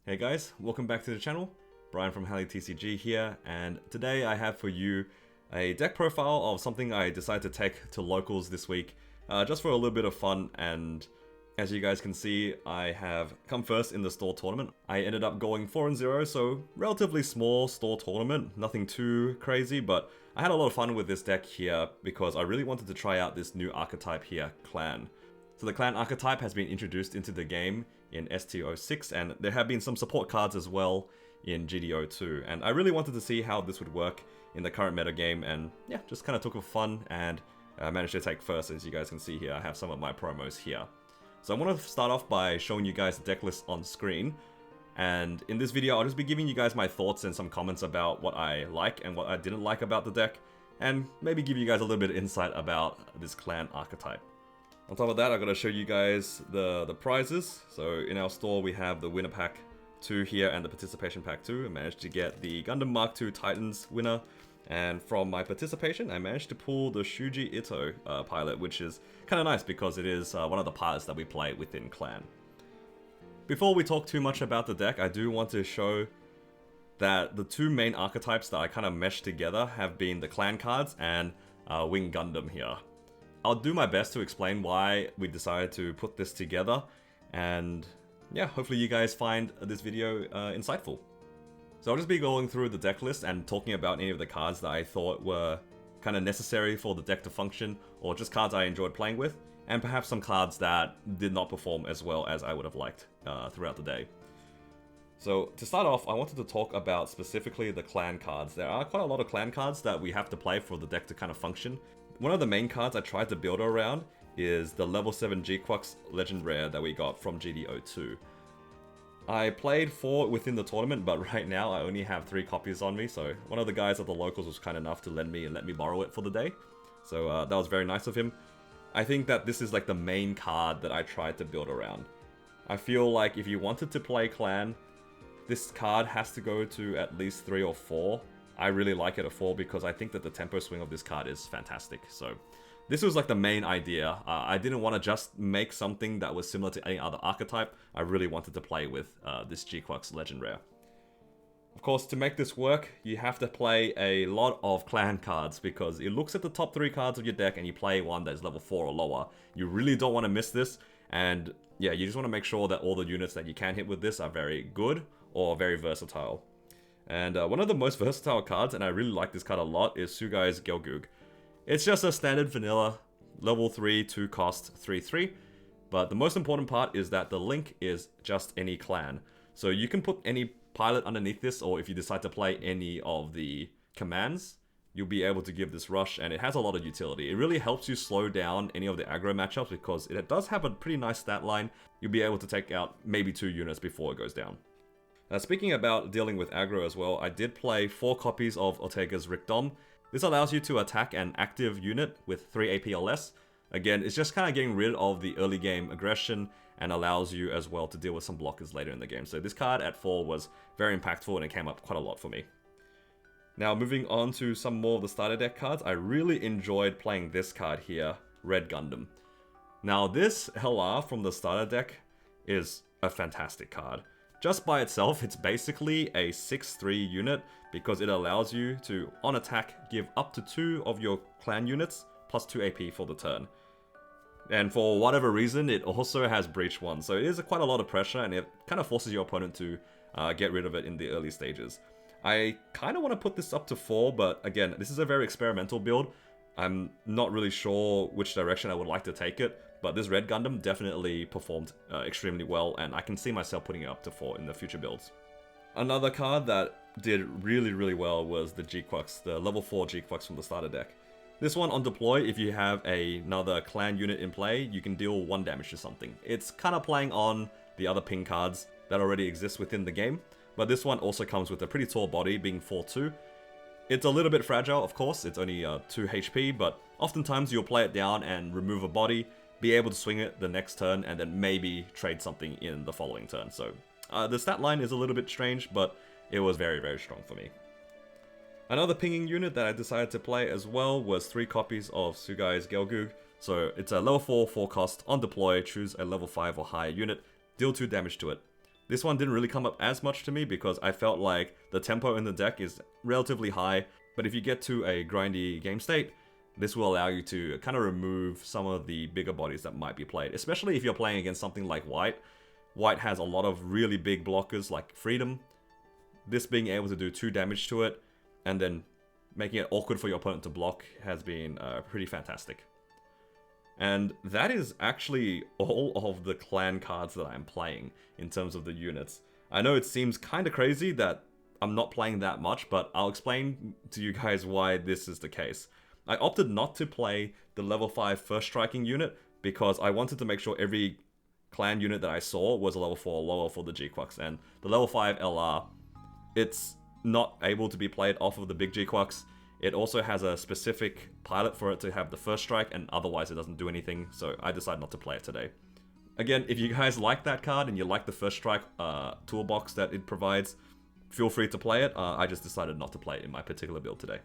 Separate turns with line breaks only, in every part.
Hey guys, welcome back to the channel. Brian from TCG here, and today I have for you a deck profile of something I decided to take to locals this week, just for a little bit of fun. And as you guys can see, I have come first in the store tournament. I ended up going 4-0, so relatively small store tournament, nothing too crazy, but I had a lot of fun with this deck here because I really wanted to try out this new archetype here, Clan. So the Clan archetype has been introduced into the game in ST06, and there have been some support cards as well in GD02, and I really wanted to see how this would work in the current meta game, and yeah, just kind of took it for fun and managed to take first. As you guys can see here, I have some of my promos here. So I want to start off by showing you guys the deck list on screen, and in this video I'll just be giving you guys my thoughts and some comments about what I like and what I didn't like about the deck, and maybe give you guys a little bit of insight about this Clan archetype. On top of that, I've got to show you guys the prizes. So in our store, we have the winner pack 2 here and the participation pack 2. I managed to get the Gundam Mark II Titans winner. And from my participation, I managed to pull the Shuji Ito pilot, which is kind of nice because it is one of the pilots that we play within Clan. Before we talk too much about the deck, I do want to show that the two main archetypes that I kind of meshed together have been the Clan cards and Wing Gundam here. I'll do my best to explain why we decided to put this together, and yeah, hopefully you guys find this video insightful. So I'll just be going through the deck list and talking about any of the cards that I thought were kind of necessary for the deck to function, or just cards I enjoyed playing with, and perhaps some cards that did not perform as well as I would have liked throughout the day. So to start off, I wanted to talk about specifically the Clan cards. There are quite a lot of Clan cards that we have to play for the deck to kind of function. One of the main cards I tried to build around is the level 7 G-Quux Legend Rare that we got from GD02. I played 4 within the tournament, but right now I only have 3 copies on me, so one of the guys at the locals was kind enough to lend me and let me borrow it for the day. So that was very nice of him. I think that this is like the main card that I tried to build around. I feel like if you wanted to play Clan, this card has to go to at least 3 or 4. I really like it at 4 because I think that the tempo swing of this card is fantastic. So this was like the main idea. I didn't want to just make something that was similar to any other archetype. I really wanted to play with this G-Quux Legend Rare. Of course, to make this work, you have to play a lot of Clan cards because it looks at the top 3 cards of your deck and you play one that is level 4 or lower. You really don't want to miss this, and yeah, you just want to make sure that all the units that you can hit with this are very good or very versatile. And one of the most versatile cards, and I really like this card a lot, is Sugai's Gelgoog. It's just a standard vanilla, level 3, 2 cost, 3/3. But the most important part is that the link is just any clan. So you can put any pilot underneath this, or if you decide to play any of the commands, you'll be able to give this rush, and it has a lot of utility. It really helps you slow down any of the aggro matchups because it does have a pretty nice stat line. You'll be able to take out maybe 2 units before it goes down. Speaking about dealing with aggro as well, I did play 4 copies of Ortega's Rick Dom. This allows you to attack an active unit with 3 AP or less. Again, it's just kind of getting rid of the early game aggression and allows you as well to deal with some blockers later in the game. So this card at 4 was very impactful and it came up quite a lot for me. Now moving on to some more of the starter deck cards, I really enjoyed playing this card here, Red Gundam. Now this LR from the starter deck is a fantastic card. Just by itself, it's basically a 6/3 unit because it allows you to, on attack, give up to 2 of your clan units plus 2 AP for the turn. And for whatever reason, it also has Breach 1, so it is quite a lot of pressure and it kind of forces your opponent to get rid of it in the early stages. I kind of want to put this up to 4, but again, this is a very experimental build. I'm not really sure which direction I would like to take it, but this Red Gundam definitely performed extremely well, and I can see myself putting it up to 4 in the future builds. Another card that did really well was the G-Quux, the level 4 G-Quux from the starter deck. This one on deploy, if you have another clan unit in play, you can deal 1 damage to something. It's kind of playing on the other ping cards that already exist within the game, but this one also comes with a pretty tall body, being 4/2. It's a little bit fragile, of course, it's only 2 HP, but oftentimes you'll play it down and remove a body, be able to swing it the next turn, and then maybe trade something in the following turn. So the stat line is a little bit strange, but it was very strong for me. Another pinging unit that I decided to play as well was 3 copies of Sugai's Gelgoog. So it's a level 4 cost. On deploy, choose a level 5 or higher unit, deal 2 damage to it. This one didn't really come up as much to me because I felt like the tempo in the deck is relatively high, but if you get to a grindy game state, this will allow you to kind of remove some of the bigger bodies that might be played, especially if you're playing against something like White. White has a lot of really big blockers like Freedom. This being able to do 2 damage to it, and then making it awkward for your opponent to block has been pretty fantastic. And that is actually all of the clan cards that I'm playing in terms of the units. I know it seems kind of crazy that I'm not playing that much, but I'll explain to you guys why this is the case. I opted not to play the level 5 first striking unit because I wanted to make sure every clan unit that I saw was a level 4 or lower for the G-Quux. And the level 5 LR, it's not able to be played off of the big G-Quux. It also has a specific pilot for it to have the first strike, and otherwise it doesn't do anything, so I decided not to play it today. Again, if you guys like that card and you like the first strike toolbox that it provides, feel free to play it. I just decided not to play it in my particular build today.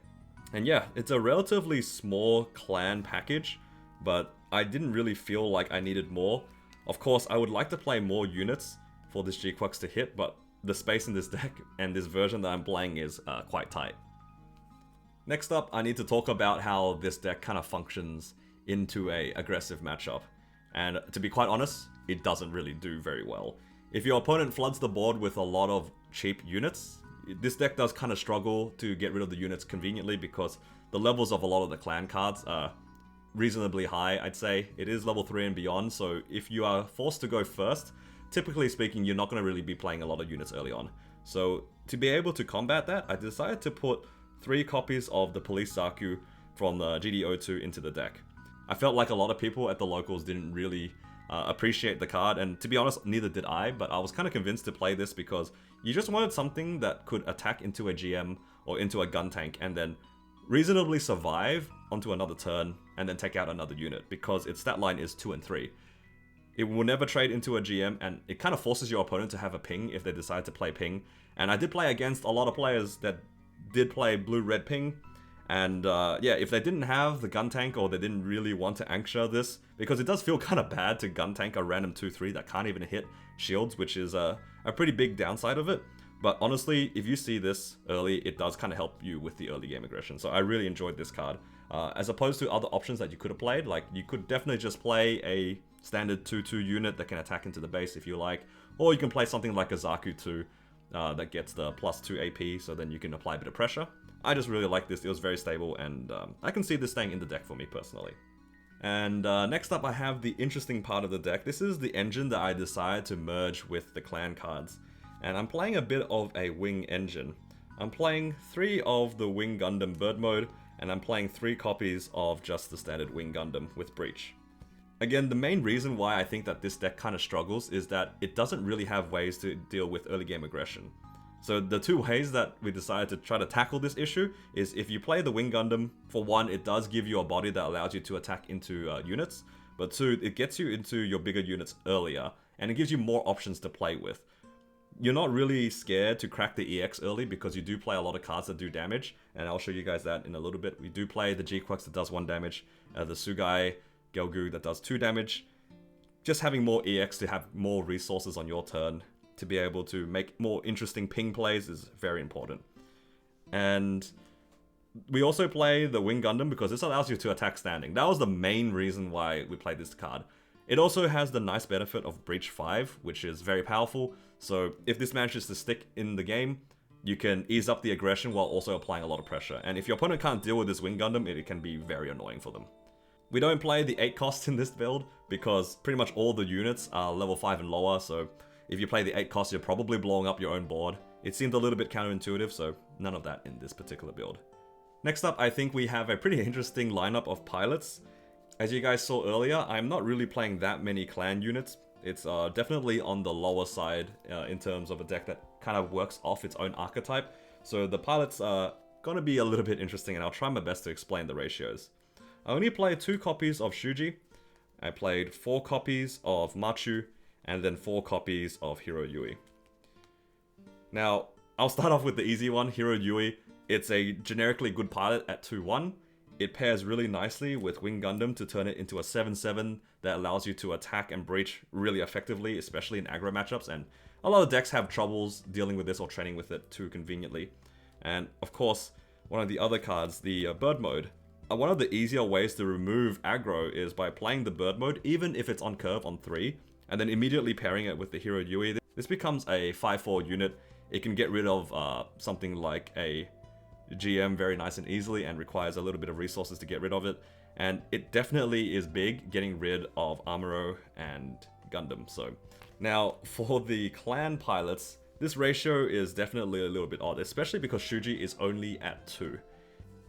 And yeah, it's a relatively small clan package, but I didn't really feel like I needed more. Of course, I would like to play more units for this G-Quux to hit, but the space in this deck and this version that I'm playing is quite tight. Next up, I need to talk about how this deck kind of functions into a aggressive matchup. And to be quite honest, it doesn't really do very well. If your opponent floods the board with a lot of cheap units, this deck does kind of struggle to get rid of the units conveniently because the levels of a lot of the clan cards are reasonably high, I'd say. It is level 3 and beyond, so if you are forced to go first, typically speaking, you're not going to really be playing a lot of units early on. So to be able to combat that, I decided to put 3 copies of the Police Zaku from the GD02 into the deck. I felt like a lot of people at the locals didn't really appreciate the card, and to be honest, neither did I, but I was kind of convinced to play this because you just wanted something that could attack into a GM or into a gun tank and then reasonably survive onto another turn and then take out another unit because its stat line is 2 and 3. It will never trade into a GM, and it kind of forces your opponent to have a ping if they decide to play ping. And I did play against a lot of players that did play blue-red ping, and yeah, if they didn't have the gun tank or they didn't really want to anchor this, because it does feel kind of bad to gun tank a random 2-3 that can't even hit shields, which is a pretty big downside of it. But honestly, if you see this early, it does kind of help you with the early game aggression, so I really enjoyed this card. As opposed to other options that you could have played, like you could definitely just play a standard 2-2 unit that can attack into the base if you like, or you can play something like a Zaku 2 that gets the +2 AP, so then you can apply a bit of pressure. I just really like this. It was very stable, and I can see this staying in the deck for me personally. And next up, I have the interesting part of the deck. This is the engine that I decided to merge with the clan cards, and I'm playing a bit of a wing engine. I'm playing 3 of the Wing Gundam Bird Mode, and I'm playing 3 copies of just the standard Wing Gundam with Breach. Again, the main reason why I think that this deck kind of struggles is that it doesn't really have ways to deal with early game aggression. So the 2 ways that we decided to try to tackle this issue is if you play the Wing Gundam, for 1, it does give you a body that allows you to attack into units, but 2, it gets you into your bigger units earlier, and it gives you more options to play with. You're not really scared to crack the EX early because you do play a lot of cards that do damage, and I'll show you guys that in a little bit. We do play the G-Quux that does 1 damage, the Sugai Gelgu that does 2 damage. Just having more EX to have more resources on your turn to be able to make more interesting ping plays is very important. And we also play the Wing Gundam because this allows you to attack standing. That was the main reason why we played this card. It also has the nice benefit of Breach 5, which is very powerful, so if this manages to stick in the game, you can ease up the aggression while also applying a lot of pressure. And if your opponent can't deal with this Wing Gundam, it can be very annoying for them. We don't play the 8 cost in this build because pretty much all the units are level 5 and lower, so if you play the 8 cost, you're probably blowing up your own board. It seemed a little bit counterintuitive, so none of that in this particular build. Next up, I think we have a pretty interesting lineup of pilots. As you guys saw earlier, I'm not really playing that many clan units. It's definitely on the lower side in terms of a deck that kind of works off its own archetype. So the pilots are going to be a little bit interesting, and I'll try my best to explain the ratios. I only played 2 copies of Shuji. I played 4 copies of Machu, and then 4 copies of Hiro Yui. Now, I'll start off with the easy one, Hiro Yui. It's a generically good pilot at 2-1. It pairs really nicely with Wing Gundam to turn it into a 7/7 that allows you to attack and breach really effectively, especially in aggro matchups, and a lot of decks have troubles dealing with this or training with it too conveniently. And of course, one of the other cards, the Bird Mode. One of the easier ways to remove aggro is by playing the Bird Mode, even if it's on curve on 3, and then immediately pairing it with the Hero Yui. This becomes a 5/4 unit. It can get rid of something like a GM very nice and easily, and requires a little bit of resources to get rid of it. And it definitely is big getting rid of Amuro and Gundam. So now for the clan pilots, this ratio is definitely a little bit odd, especially because Shuji is only at 2.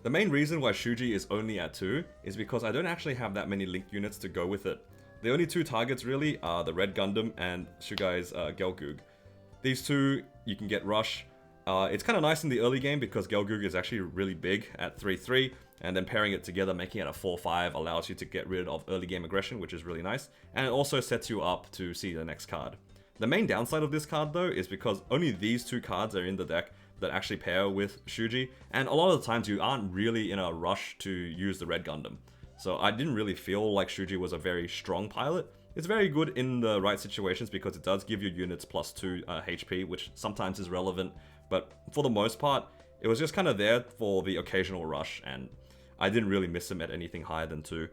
The main reason why Shuji is only at 2 is because I don't actually have that many link units to go with it. The only 2 targets really are the Red Gundam and Shugai's Gelgoog. These two, you can get Rush. It's kind of nice in the early game because Gelgoog is actually really big at 3/3, and then pairing it together, making it a 4/5, allows you to get rid of early game aggression, which is really nice, and it also sets you up to see the next card. The main downside of this card though is because only these 2 cards are in the deck that actually pair with Shuji, and a lot of the times you aren't really in a rush to use the Red Gundam. So I didn't really feel like Shuji was a very strong pilot. It's very good in the right situations because it does give you units +2 HP, which sometimes is relevant, but for the most part, it was just kind of there for the occasional rush, and I didn't really miss him at anything higher than 2.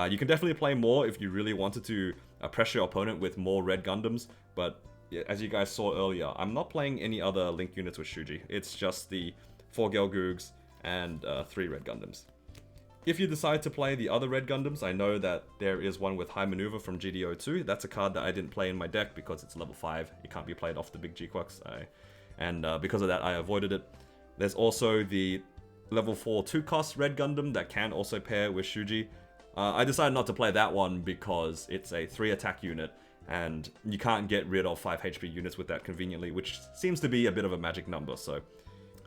You can definitely play more if you really wanted to pressure your opponent with more Red Gundams, but as you guys saw earlier, I'm not playing any other link units with Shuji. It's just the 4 Gelgoogs and 3 Red Gundams. If you decide to play the other Red Gundams, I know that there is one with High Maneuver from GD02. That's a card that I didn't play in my deck because it's level 5. It can't be played off the big G-Quacks, and because of that I avoided it. There's also the level 4 2-cost Red Gundam that can also pair with Shuji. I decided not to play that one because it's a 3 attack unit, and you can't get rid of 5 HP units with that conveniently, which seems to be a bit of a magic number. So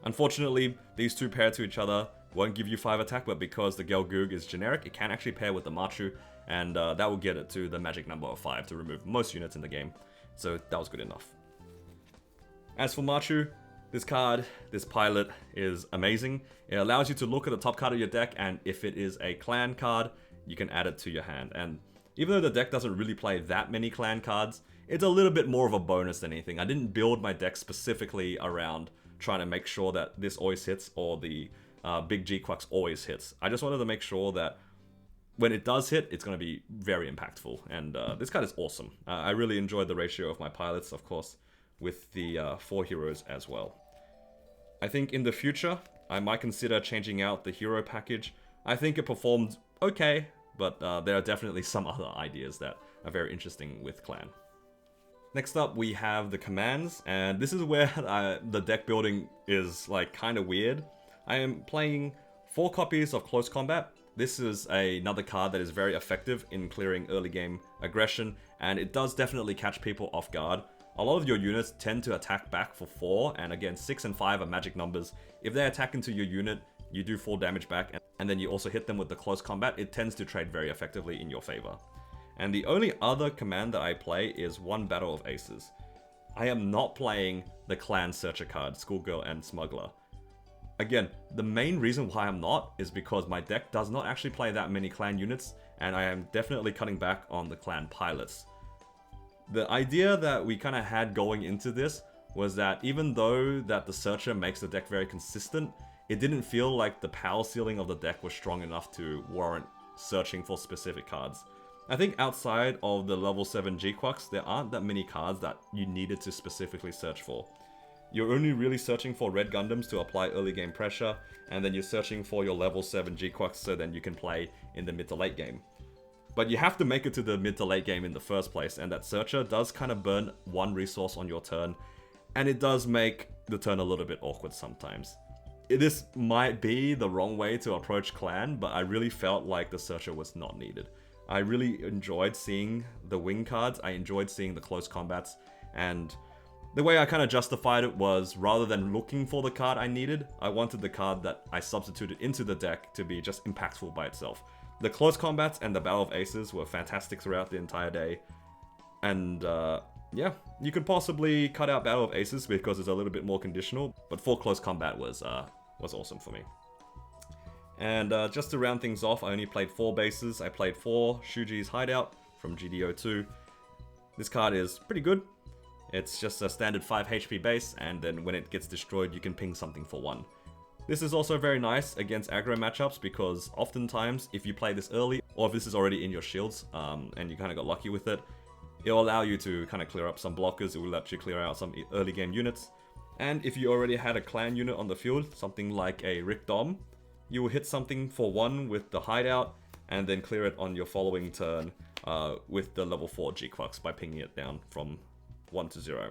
unfortunately, these 2 pair to each other won't give you 5 attack, but because the Gelgoog is generic, it can actually pair with the Machu, and that will get it to the magic number of 5 to remove most units in the game. So that was good enough. As for Machu, this card, this pilot, is amazing. It allows you to look at the top card of your deck, and if it is a clan card, you can add it to your hand. And even though the deck doesn't really play that many clan cards, it's a little bit more of a bonus than anything. I didn't build my deck specifically around trying to make sure that this always hits or the big G-Quacks always hits. I just wanted to make sure that when it does hit, it's going to be very impactful. And this card is awesome. I really enjoyed the ratio of my pilots, of course, with the 4 heroes as well. I think in the future, I might consider changing out the hero package. I think it performed okay, but there are definitely some other ideas that are very interesting with Clan. Next up, we have the commands, and this is where the deck building is like kind of weird. I am playing 4 copies of Close Combat. This is another card that is very effective in clearing early game aggression, and it does definitely catch people off guard. A lot of your units tend to attack back for 4, and again 6 and 5 are magic numbers. If they attack into your unit, you do 4 damage back, and then you also hit them with the Close Combat. It tends to trade very effectively in your favor. And the only other command that I play is 1 Battle of Aces. I am not playing the Clan Searcher card, Schoolgirl and Smuggler. Again, the main reason why I'm not is because my deck does not actually play that many clan units, and I am definitely cutting back on the clan pilots. The idea that we kind of had going into this was that even though that the Searcher makes the deck very consistent, it didn't feel like the power ceiling of the deck was strong enough to warrant searching for specific cards. I think outside of the level 7 G-Quacks, there aren't that many cards that you needed to specifically search for. You're only really searching for Red Gundams to apply early game pressure, and then you're searching for your level 7 G-Quacks so then you can play in the mid to late game. But you have to make it to the mid to late game in the first place, and that Searcher does kind of burn 1 resource on your turn, and it does make the turn a little bit awkward sometimes. This might be the wrong way to approach Clan, but I really felt like the Searcher was not needed. I really enjoyed seeing the wing cards, I enjoyed seeing the close combats, and the way I kind of justified it was, rather than looking for the card I needed, I wanted the card that I substituted into the deck to be just impactful by itself. The close combats and the Battle of Aces were fantastic throughout the entire day, and yeah, you could possibly cut out Battle of Aces because it's a little bit more conditional, but 4 close combat was awesome for me. And just to round things off, I only played 4 bases. I played 4 Shuji's Hideout from GD02. This card is pretty good. It's just a standard 5 HP base, and then when it gets destroyed, you can ping something for 1. This is also very nice against aggro matchups because oftentimes, if you play this early, or if this is already in your shields, and you kind of got lucky with it, it'll allow you to kind of clear up some blockers, it will let you clear out some early game units. And if you already had a clan unit on the field, something like a Rick Dom, you will hit something for 1 with the Hideout, and then clear it on your following turn with the level 4 G-Quux by pinging it down from 1 to 0.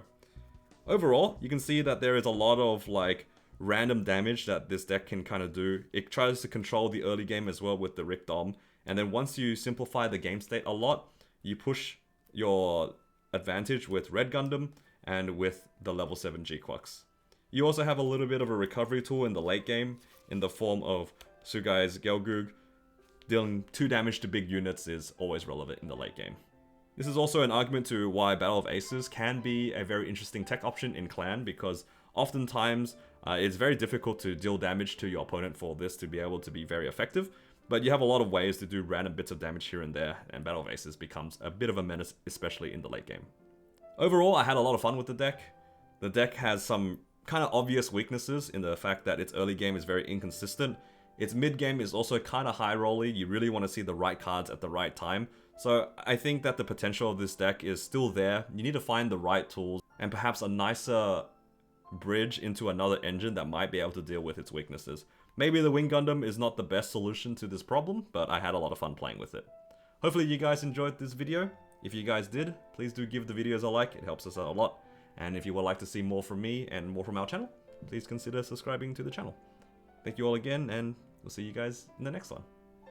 Overall, you can see that there is a lot of like random damage that this deck can kind of do. It tries to control the early game as well with the Rick Dom, and then once you simplify the game state a lot, you push your advantage with Red Gundam and with the level 7 G-Quux. You also have a little bit of a recovery tool in the late game in the form of Sugai's Gelgoog. Dealing 2 damage to big units is always relevant in the late game. This is also an argument to why Battle of Aces can be a very interesting tech option in Clan, because oftentimes it's very difficult to deal damage to your opponent for this to be able to be very effective, but you have a lot of ways to do random bits of damage here and there, and Battle of Aces becomes a bit of a menace, especially in the late game. Overall, I had a lot of fun with the deck. The deck has some kind of obvious weaknesses in the fact that its early game is very inconsistent. Its mid game is also kind of high rolly. You really want to see the right cards at the right time. So I think that the potential of this deck is still there. You need to find the right tools and perhaps a nicer bridge into another engine that might be able to deal with its weaknesses. Maybe the Wing Gundam is not the best solution to this problem, but I had a lot of fun playing with it. Hopefully you guys enjoyed this video. If you guys did, please do give the videos a like, it helps us out a lot. And if you would like to see more from me and more from our channel, please consider subscribing to the channel. Thank you all again, and we'll see you guys in the next one.